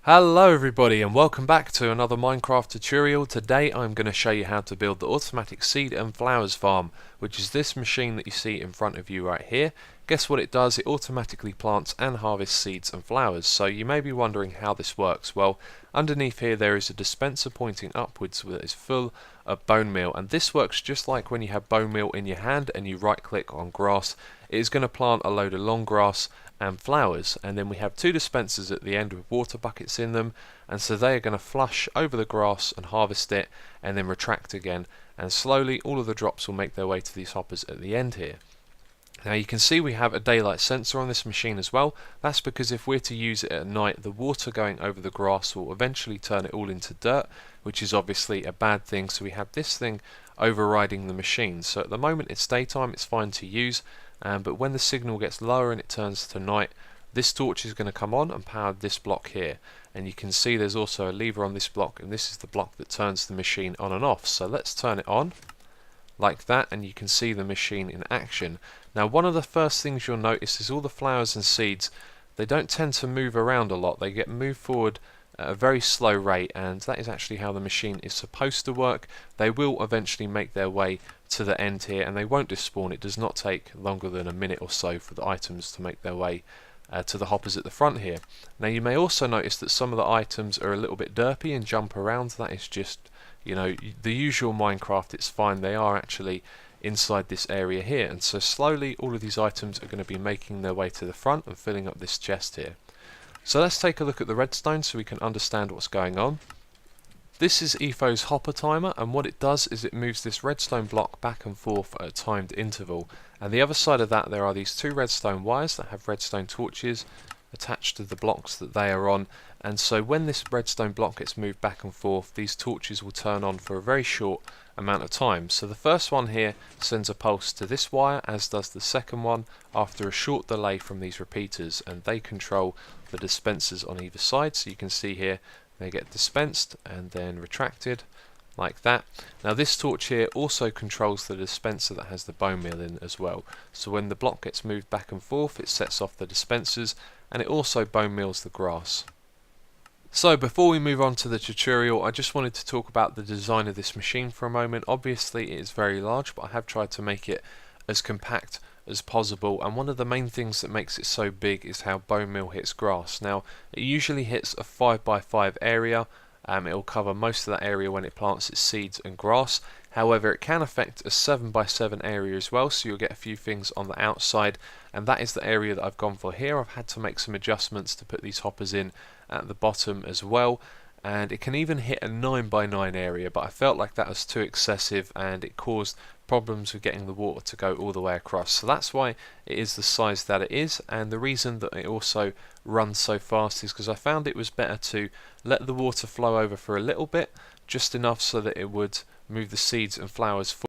Hello everybody and welcome back to another Minecraft tutorial. Today I'm going to show you how to build the automatic seed and flowers farm, which is this machine that you see in front of you right here. Guess what it does? It automatically plants and harvests seeds and flowers. So you may be wondering how this works. Well, underneath here there is a dispenser pointing upwards that is full of bone meal, and this works just like when you have bone meal in your hand and you right click on grass. It is going to plant a load of long grass and flowers, and then we have two dispensers at the end with water buckets in them, and so they are going to flush over the grass and harvest it and then retract again, and slowly all of the drops will make their way to these hoppers at the end here. Now you can see we have a daylight sensor on this machine as well. That's because if we're to use it at night, the water going over the grass will eventually turn it all into dirt, which is obviously a bad thing, so we have this thing overriding the machine. So at the moment it's daytime, it's fine to use, but when the signal gets lower and it turns to night, this torch is going to come on and power this block here. And you can see there's also a lever on this block, and this is the block that turns the machine on and off. So let's turn it on like that, and you can see the machine in action. Now one of the first things you'll notice is all the flowers and seeds, they don't tend to move around a lot. They get moved forward at a very slow rate, and that is actually how the machine is supposed to work. They will eventually make their way to the end here and they won't despawn. It does not take longer than a minute or so for the items to make their way to the hoppers at the front here. Now you may also notice that some of the items are a little bit derpy and jump around. That is just, you know, the usual Minecraft. It's fine. They are actually inside this area here, and so slowly all of these items are going to be making their way to the front and filling up this chest here. So let's take a look at the redstone so we can understand what's going on. This is Etho's hopper timer, and what it does is it moves this redstone block back and forth at a timed interval, and the other side of that there are these two redstone wires that have redstone torches attached to the blocks that they are on, and so when this redstone block gets moved back and forth, these torches will turn on for a very short amount of time. So the first one here sends a pulse to this wire, as does the second one, after a short delay from these repeaters, and they control the dispensers on either side. So you can see here they get dispensed and then retracted like that. Now this torch here also controls the dispenser that has the bone meal in as well. So when the block gets moved back and forth, it sets off the dispensers, and it also bone meals the grass. So before we move on to the tutorial, I just wanted to talk about the design of this machine for a moment. Obviously it is very large, but I have tried to make it as compact as possible, and one of the main things that makes it so big is how bone meal hits grass. Now it usually hits a 5x5 area. It will cover most of that area when it plants its seeds and grass. However, it can affect a 7x7 area as well, so you'll get a few things on the outside, and that is the area that I've gone for here. I've had to make some adjustments to put these hoppers in at the bottom as well, and it can even hit a 9x9 area, but I felt like that was too excessive and it caused problems with getting the water to go all the way across. So that's why it is the size that it is, and the reason that it also runs so fast is because I found it was better to let the water flow over for a little bit, just enough so that it would move the seeds and flowers forward